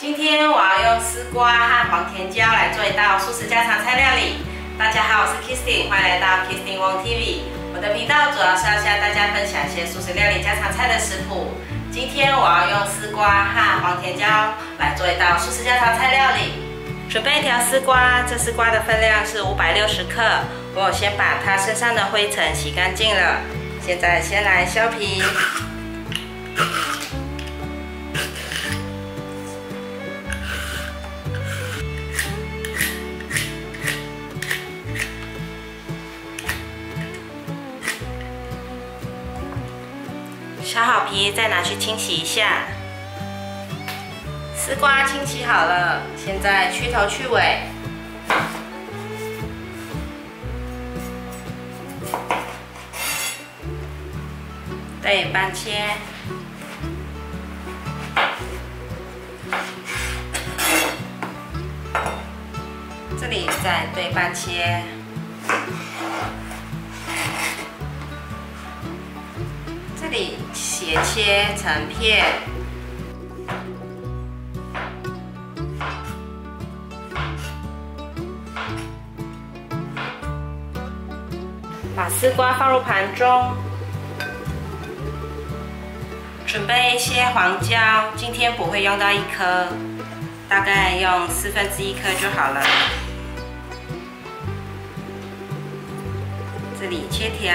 今天我要用丝瓜和黄甜椒来做一道素食家常菜料理。大家好，我是 Kristin， 欢迎来到 Kristin Wong TV。我的频道主要是要向大家分享一些素食料理家常菜的食谱。今天我要用丝瓜和黄甜椒来做一道素食家常菜料理。准备一条丝瓜，这丝瓜的分量是560克。我有先把它身上的灰尘洗干净了，现在先来削皮。 削好皮，再拿去清洗一下。丝瓜清洗好了，现在去头去尾。对半切。这里再对半切。 这里斜切成片，把丝瓜放入盘中，准备一些黄椒，今天不会用到1颗，大概用1/4颗就好了。这里切条。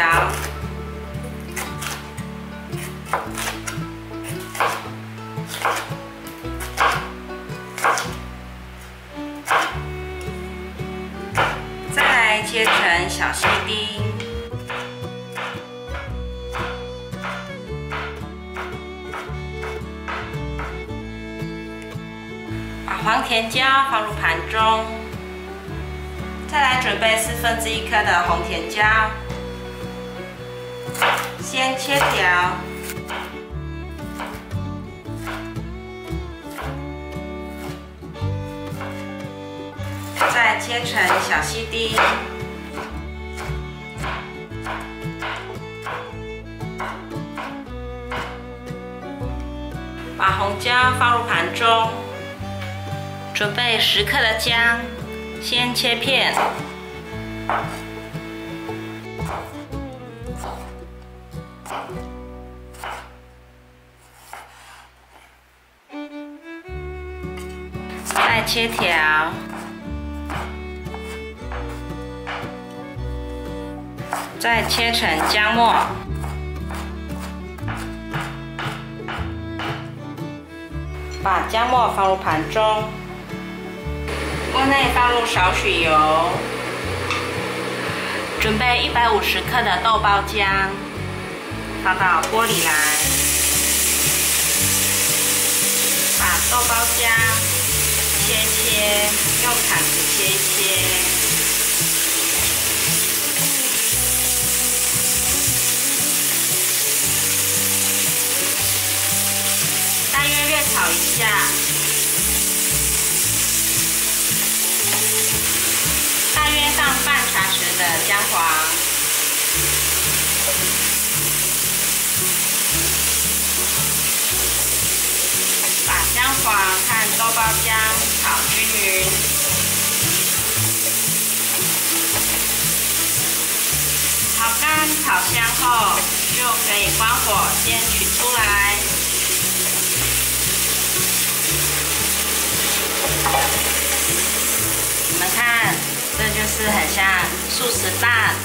再来切成小细丁，把黄甜椒放入盘中，再来准备1/4颗的红甜椒，先切条。 再切成小细丁，把红椒放入盘中，准备10克的姜，先切片，再切条。 再切成姜末，把姜末放入盘中，锅内放入少许油，准备150克的豆包浆，放到锅里来，把豆包浆切，用铲子切一切。 略炒一下，大约放半茶匙的姜黄，把姜黄和豆包浆炒均匀，炒干炒香后，就可以关火，先取出来。 你们看，这就是很像素食蛋。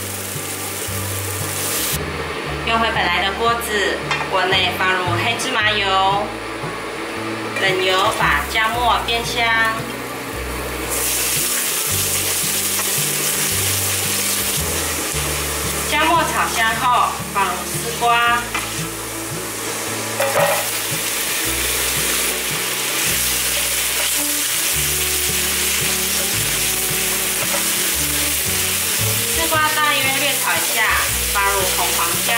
用回本来的锅子，锅内放入黑芝麻油，冷油把姜末煸香。姜末炒香后，放入丝瓜。 丝瓜大约略炒一下，放入红黄椒，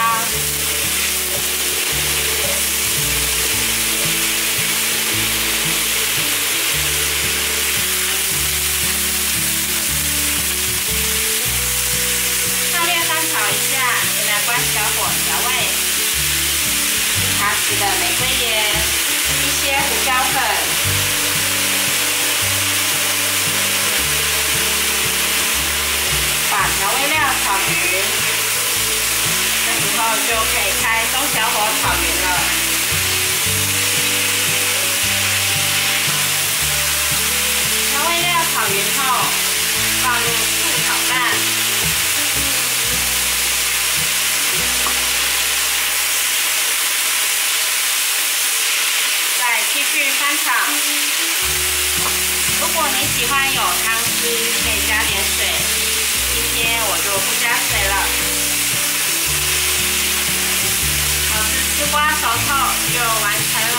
大略翻炒一下，现在关小火调味，1茶匙的玫瑰盐，一些胡椒粉，以后就可以开中小火炒匀了。调味料炒匀后，放入素炒蛋，再继续翻炒。如果你喜欢有汤汁，可以加点水。今天我就不加水了。好吃丝瓜熟透就完成了。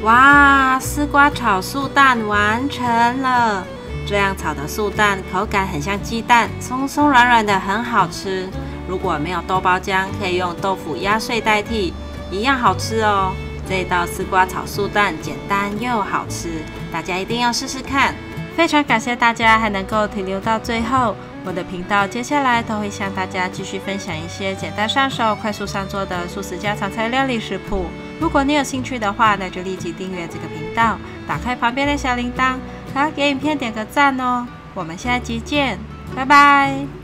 哇，丝瓜炒素蛋完成了！这样炒的素蛋口感很像鸡蛋，松松软软的，很好吃。如果没有豆包浆，可以用豆腐压碎代替，一样好吃哦。这道丝瓜炒素蛋简单又好吃，大家一定要试试看。非常感谢大家还能够停留到最后。我的频道接下来都会向大家继续分享一些简单上手、快速上桌的素食家常菜料理食谱。如果你有兴趣的话，那就立即订阅这个频道，打开旁边的小铃铛，还要给影片点个赞哦。我们下集见，拜拜。